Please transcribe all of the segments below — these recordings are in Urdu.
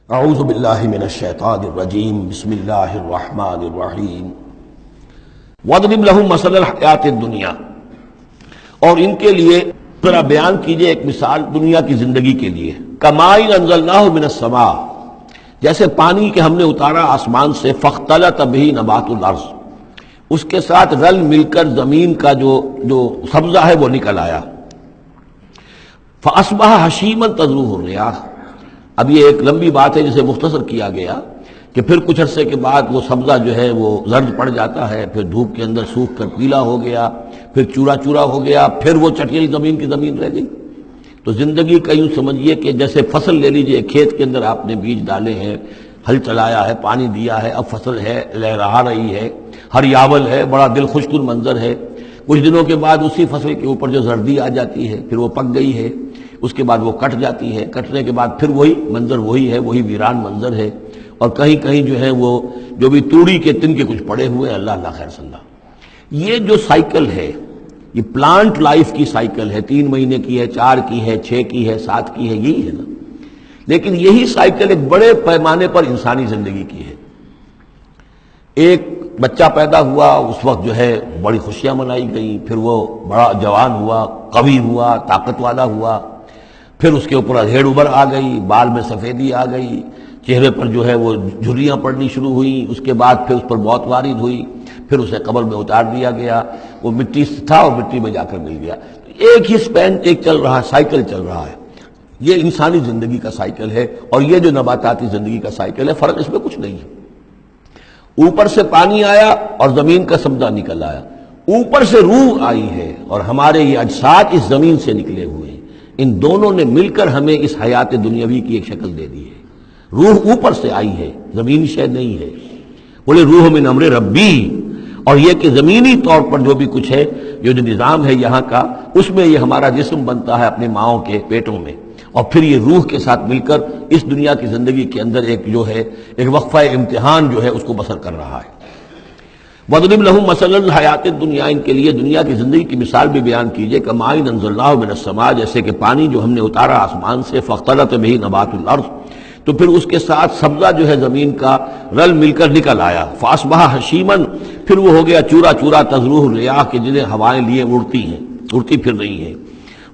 اعوذ باللہ من الشیطان الرجیم بسم اللہ الرحمن الرحیم وَاضْرِبْ لَهُمْ مَثَلَ الْحَيَاةِ الدُّنْيَا، اور ان کے لیے ذرا بیان کیجئے ایک مثال دنیا کی زندگی کے لیے. کَمَاءٍ أَنزَلْنَاهُ مِنَ السَّمَاءِ، جیسے پانی کہ ہم نے اتارا آسمان سے. فَاخْتَلَطَ بِهِ نَبَاتُ الْأَرْضِ، اس کے ساتھ رل مل کر زمین کا جو سبزہ ہے وہ نکل آیا. فَأَصْبَحَ هَشِيمًا تَذْرُوهُ الرِّيَاحُ، اب یہ ایک لمبی بات ہے جسے مختصر کیا گیا کہ پھر کچھ عرصے کے بعد وہ سبزہ جو ہے وہ زرد پڑ جاتا ہے، پھر دھوپ کے اندر سوکھ کر پیلا ہو گیا، پھر چورا چورا ہو گیا، پھر وہ چٹیل زمین کی زمین رہ گئی. تو زندگی کا یوں سمجھیے کہ جیسے فصل لے لیجئے، کھیت کے اندر آپ نے بیج ڈالے ہیں، ہل چلایا ہے، پانی دیا ہے، اب فصل ہے، لہرا رہی ہے، ہریاول ہے، بڑا دل خوش منظر ہے. کچھ دنوں کے بعد اسی فصل کے اوپر جو زردی آ جاتی ہے، پھر وہ پک گئی ہے، اس کے بعد وہ کٹ جاتی ہے، کٹنے کے بعد پھر وہی منظر وہی ہے، وہی ویران منظر ہے. اور کہیں کہیں جو ہے وہ جو بھی توڑی کے تن کے کچھ پڑے ہوئے، اللہ اللہ خیر صلی اللہ. یہ جو سائیکل ہے، یہ پلانٹ لائف کی سائیکل ہے، 3 مہینے کی ہے، 4 کی ہے، 6 کی ہے، 7 کی ہے، یہی ہے نا. لیکن یہی سائیکل ایک بڑے پیمانے پر انسانی زندگی کی ہے. ایک بچہ پیدا ہوا، اس وقت جو ہے بڑی خوشیاں منائی گئیں، پھر وہ بڑا جوان ہوا، قوی ہوا، طاقت والا ہوا، پھر اس کے اوپر ادھیڑ ابھر آ گئی، بال میں سفیدی آ گئی، چہرے پر جو ہے وہ جھریاں پڑنی شروع ہوئیں. اس کے بعد پھر اس پر موت وارد ہوئی، پھر اسے قبر میں اتار دیا گیا. وہ مٹی سے تھا اور مٹی میں جا کر مل گیا. ایک ہی سپین ایک چل رہا ہے، سائیکل چل رہا ہے. یہ انسانی زندگی کا سائیکل ہے، اور یہ جو نباتاتی زندگی کا سائیکل ہے، فرق اس میں کچھ نہیں ہے. اوپر سے پانی آیا اور زمین کا سبزہ نکل آیا، اوپر سے روح آئی ہے اور ہمارے یہ اجساد اس زمین سے نکلے ہوئے ہیں. ان دونوں نے مل کر ہمیں اس حیات دنیاوی کی ایک شکل دے دی ہے. روح اوپر سے آئی ہے، زمینی شے نہیں ہے. بولے روح من امر ربی، اور یہ کہ زمینی طور پر جو بھی کچھ ہے، جو نظام ہے یہاں کا، اس میں یہ ہمارا جسم بنتا ہے اپنے ماؤں کے پیٹوں میں، اور پھر یہ روح کے ساتھ مل کر اس دنیا کی زندگی کے اندر ایک جو ہے ایک وقفہ امتحان جو ہے اس کو بسر کر رہا ہے. وَاضْرِبْ لَهُمْ مَثَلَ الْحَيَاةِ الدُّنْيَا، ان کے لیے دنیا کی زندگی کی مثال بھی بیان کیجئے. کَمَاءٍ أَنزَلْنَاهُ مِنَ السَّمَاءِ، جیسے کہ پانی جو ہم نے اتارا آسمان سے. فَاخْتَلَطَ بِهِ نَبَاتُ الْأَرْضِ، تو پھر اس کے ساتھ سبزہ جو ہے زمین کا رل مل کر نکل آیا. فَأَصْبَحَ هَشِيمًا، پھر وہ ہو گیا چورا چورا. تَذْرُوهُ الرِّيَاحُ، کہ جنہیں ہوائیں لیے اڑتی پھر رہی ہیں.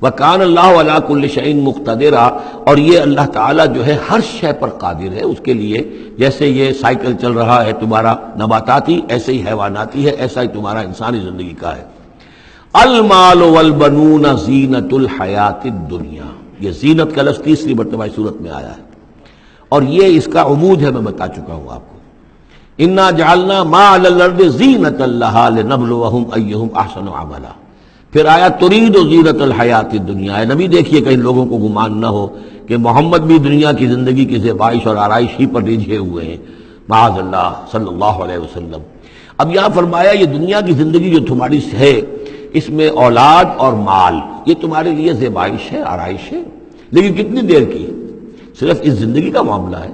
وَكَانَ اللَّهُ عَلَىٰ كُلِّ شَيْءٍ مُقْتَدِرًا، اور یہ اللہ تعالیٰ جو ہے ہر شے پر قادر ہے. اس کے لیے جیسے یہ سائیکل چل رہا ہے تمہارا نباتاتی، ایسے ہی حیواناتی ہے، ایسا ہی تمہارا انسانی زندگی کا ہے. المال والبنون زینت الحیات الدنیا، یہ زینت کا لفظ 3 مرتبہ اس صورت میں آیا ہے، اور یہ اس کا عمود ہے، میں بتا چکا ہوں آپ کو. انا جعلنا ما علی الارض زینۃ لها لنبلوہم ایہم احسن عملا. پھر آیا ترید و زینت الحیات الدنیا. اے نبی دیکھیے کہیں لوگوں کو گمان نہ ہو کہ محمد بھی دنیا کی زندگی کی زیبائش اور آرائش ہی پر رجھے ہوئے ہیں. معاذ اللہ صلی اللہ علیہ وسلم. اب یہاں فرمایا یہ دنیا کی زندگی جو تمہاری ہے، اس میں اولاد اور مال یہ تمہارے لیے زیبائش ہے، آرائش ہے، لیکن کتنی دیر کی؟ صرف اس زندگی کا معاملہ ہے.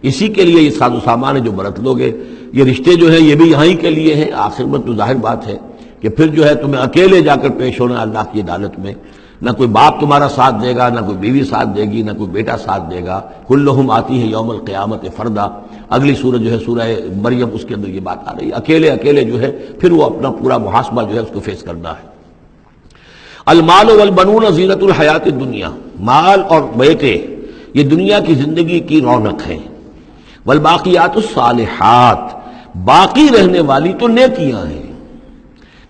اسی کے لیے یہ ساز و سامان ہے جو برت لوگے. یہ رشتے جو ہیں یہ بھی یہاں ہی کے لیے ہیں. آخر میں تو ظاہر بات ہے کہ پھر جو ہے تمہیں اکیلے جا کر پیش ہونا اللہ کی عدالت میں. نہ کوئی باپ تمہارا ساتھ دے گا، نہ کوئی بیوی ساتھ دے گی، نہ کوئی بیٹا ساتھ دے گا. کلہم آتی ہے یوم القیامت فردا. اگلی سورہ جو ہے سورہ مریم، اس کے اندر یہ بات آ رہی ہے. اکیلے جو ہے پھر وہ اپنا پورا محاسبہ جو ہے اس کو فیس کرنا ہے. المال والبنون زینت الحیات الدنیا، مال اور بیٹے یہ دنیا کی زندگی کی رونق ہے. والباقیات الصالحات، باقی رہنے والی تو نیکیاں ہیں.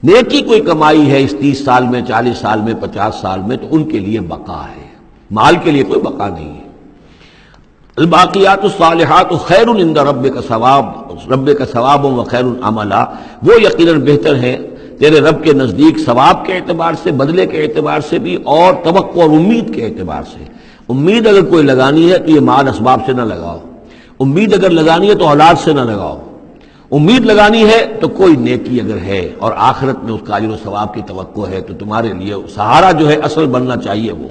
نیکی کوئی کمائی ہے اس 30 سال میں، 40 سال میں، 50 سال میں، تو ان کے لیے بقا ہے. مال کے لیے کوئی بقا نہیں ہے. الباقیات الصالحات خیر عند ربک ثواب و خیر عملا، وہ یقیناً بہتر ہیں تیرے رب کے نزدیک ثواب کے اعتبار سے، بدلے کے اعتبار سے بھی، اور توقع اور امید کے اعتبار سے. امید اگر کوئی لگانی ہے تو یہ مال اسباب سے نہ لگاؤ. امید اگر لگانی ہے تو اولاد سے نہ لگاؤ. امید لگانی ہے تو کوئی نیکی اگر ہے اور آخرت میں اس کا اجر و ثواب کی توقع ہے تو تمہارے لیے سہارا جو ہے اصل بننا چاہیے وہ.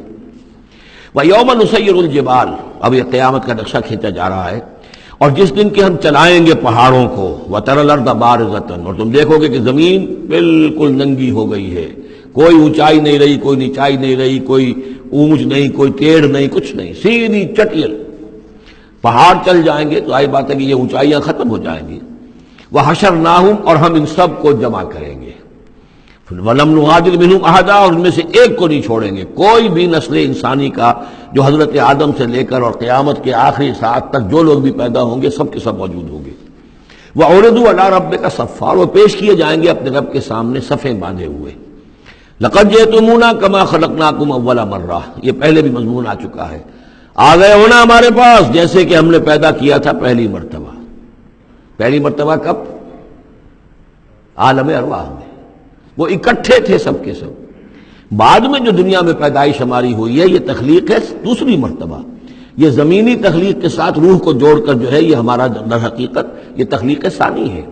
وَيَوْمَ نُسَيِّرُ الْجِبَالَ، اب یہ قیامت کا نقشہ کھینچا جا رہا ہے. اور جس دن کہ ہم چلائیں گے پہاڑوں کو، وَتَرَى الْأَرْضَ بَارِزَةً، اور تم دیکھو گے کہ زمین بالکل ننگی ہو گئی ہے. کوئی اونچائی نہیں رہی، کوئی نیچائی نہیں رہی، کوئی اونچ نہیں، کوئی ٹیڑھ نہیں، کچھ نہیں، سیدھی چٹیل. پہاڑ چل جائیں گے تو آئی بات ہے کہ یہ اونچائیاں ختم ہو جائیں گی. وحشرناہم اور ہم ان سب کو جمع کریں گے. وَلَمْ نُغَادِرْ مِنْهُمْ أَحَدًا اور ان میں سے ایک کو نہیں چھوڑیں گے. کوئی بھی نسل انسانی کا جو حضرت آدم سے لے کر اور قیامت کے آخری ساعت تک جو لوگ بھی پیدا ہوں گے سب کے سب موجود ہوں گے. وَعُرِضُوا عَلَىٰ رَبِّكَ صَفًّا وہ پیش کیے جائیں گے اپنے رب کے سامنے صفیں باندھے ہوئے. لَقَدْ جِئْتُمُونَا كَمَا خَلَقْنَاكُمْ أَوَّلَ مَرَّةٍ یہ پہلے بھی مضمون آ چکا ہے. آ گئے ہونا ہمارے پاس جیسے کہ ہم نے پیدا کیا تھا پہلی مرتبہ. پہلی مرتبہ کب؟ عالم ارواح میں. وہ اکٹھے تھے سب کے سب. بعد میں جو دنیا میں پیدائش ہماری ہوئی ہے یہ تخلیق ہے دوسری مرتبہ. یہ زمینی تخلیق کے ساتھ روح کو جوڑ کر جو ہے یہ ہمارا در حقیقت یہ تخلیق ثانی ہے.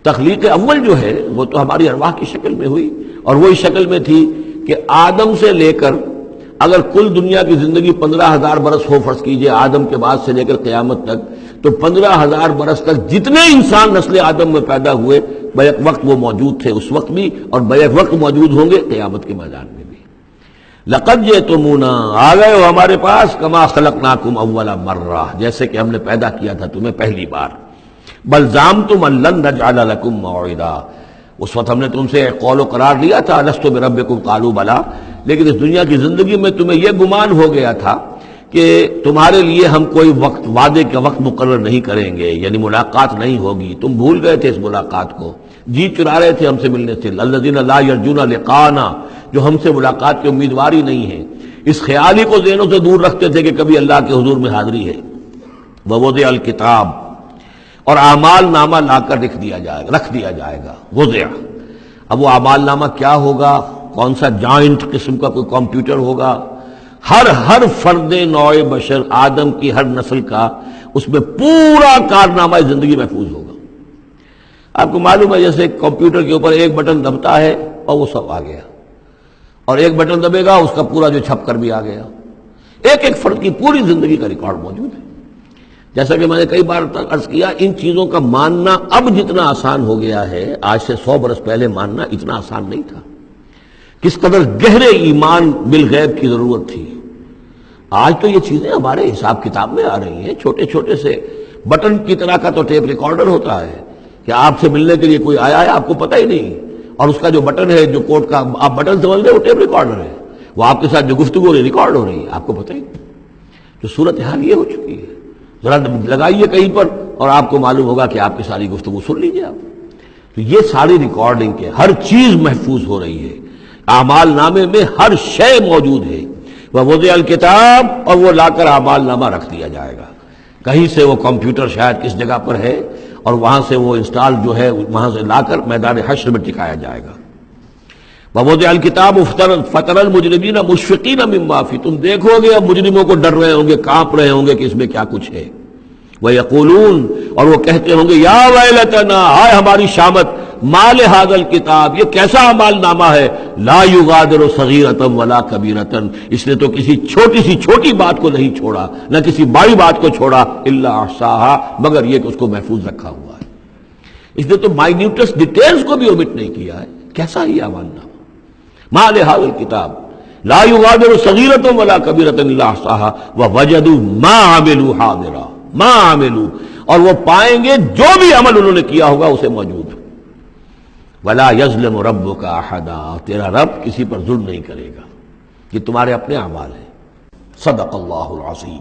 تخلیق اول جو ہے وہ تو ہماری ارواح کی شکل میں ہوئی اور وہی شکل میں تھی کہ آدم سے لے کر اگر کل دنیا کی زندگی 15,000 برس ہو فرض کیجئے آدم کے بعد سے لے کر قیامت تک تو 15,000 برس تک جتنے انسان نسل آدم میں پیدا ہوئے بیک وقت وہ موجود تھے اس وقت بھی اور بیک وقت موجود ہوں گے قیامت کے میدان میں بھی. لقد جئتمونا آ گئے ہو ہمارے پاس کما خلقناکم اول مرہ جیسے کہ ہم نے پیدا کیا تھا تمہیں پہلی بار. بل زعمتم ان لن نجعل لکم موعدا اس وقت ہم نے تم سے قول و قرار لیا تھا الست بربکم قالوا بلا لیکن اس دنیا کی زندگی میں تمہیں یہ گمان ہو گیا تھا کہ تمہارے لیے ہم کوئی وقت وعدے کا وقت مقرر نہیں کریں گے یعنی ملاقات نہیں ہوگی. تم بھول گئے تھے اس ملاقات کو جی چرا رہے تھے ہم سے ملنے سے. الذین لا یرجون لقاءنا جو ہم سے ملاقات کی امیدوار ہی نہیں ہے اس خیال ہی کو ذہنوں سے دور رکھتے تھے کہ کبھی اللہ کے حضور میں حاضری ہے. ووضع الکتاب اور اعمال نامہ لا کر رکھ دیا جائے گا. وضع اب وہ اعمال نامہ کیا ہوگا؟ کون سا جوائنٹ قسم کا کوئی کمپیوٹر ہوگا؟ ہر فرد نوع بشر آدم کی ہر نسل کا اس میں پورا کارنامہ زندگی محفوظ ہوگا. آپ کو معلوم ہے جیسے کمپیوٹر کے اوپر ایک بٹن دبتا ہے اور وہ سب آ گیا اور ایک بٹن دبے گا اس کا پورا جو چھپ کر بھی آ گیا. ایک ایک فرد کی پوری زندگی کا ریکارڈ موجود ہے. جیسا کہ میں نے کئی بار عرض کیا ان چیزوں کا ماننا اب جتنا آسان ہو گیا ہے آج سے 100 برس پہلے ماننا اتنا آسان نہیں تھا. کس قدر گہرے ایمان بالغیب کی ضرورت تھی. آج تو یہ چیزیں ہمارے حساب کتاب میں آ رہی ہیں. چھوٹے چھوٹے سے بٹن کی طرح کا تو ٹیپ ریکارڈر ہوتا ہے کہ آپ سے ملنے کے لیے کوئی آیا ہے آپ کو پتہ ہی نہیں اور اس کا جو بٹن ہے جو کوٹ کا آپ بٹن سمجھ رہے وہ ٹیپ ریکارڈر ہے. وہ آپ کے ساتھ جو گفتگو ریکارڈ ہو رہی ہے آپ کو پتہ ہی نہیں. جو صورتحال یہ ہو چکی ہے ذرا لگائیے کہیں پر اور آپ کو معلوم ہوگا کہ آپ کی ساری گفتگو سن لیجیے آپ. تو یہ ساری ریکارڈنگ کے ہر چیز محفوظ ہو رہی ہے. اعمال نامے میں ہر شے موجود ہے. ووضع الکتاب اور وہ لا کر اعمال نامہ رکھ دیا جائے گا. کہیں سے وہ کمپیوٹر شاید کس جگہ پر ہے اور وہاں سے وہ انسٹال جو ہے وہاں سے لا کر میدان حشر میں ٹکایا جائے گا. ووضع الکتاب فتر المجرمین مشفقین مما فیہ تم دیکھو گے اب مجرموں کو ڈر رہے ہوں گے کانپ رہے ہوں گے کہ اس میں کیا کچھ ہے. ویقولون اور وہ کہتے ہوں گے یا ویلتنا ہائے ہماری شامت مال ھذا الکتاب یہ کیسا اعمال نامہ ہے لا یغادر صغیرۃ ولا کبیرۃ اس نے تو کسی چھوٹی سی چھوٹی بات کو نہیں چھوڑا نہ کسی بڑی بات کو چھوڑا الا احصاها مگر یہ کہ اس کو محفوظ رکھا ہوا ہے. اس نے تو مائنیوٹس ڈیٹیلز کو بھی اومٹ نہیں کیا ہے. کیسا ہی اعمال نامہ مال ھذا الکتاب لا یغادر صغیرۃ ولا کبیرۃ الا احصاها ووجدوا ما عملوا حاضرا ما عملوا اور وہ پائیں گے جو بھی عمل انہوں نے کیا ہوگا اسے موجود. ولا یظلم ربک احدا تیرا رب کسی پر ظلم نہیں کرے گا. یہ تمہارے اپنے اعمال ہیں. صدق اللہ العظیم.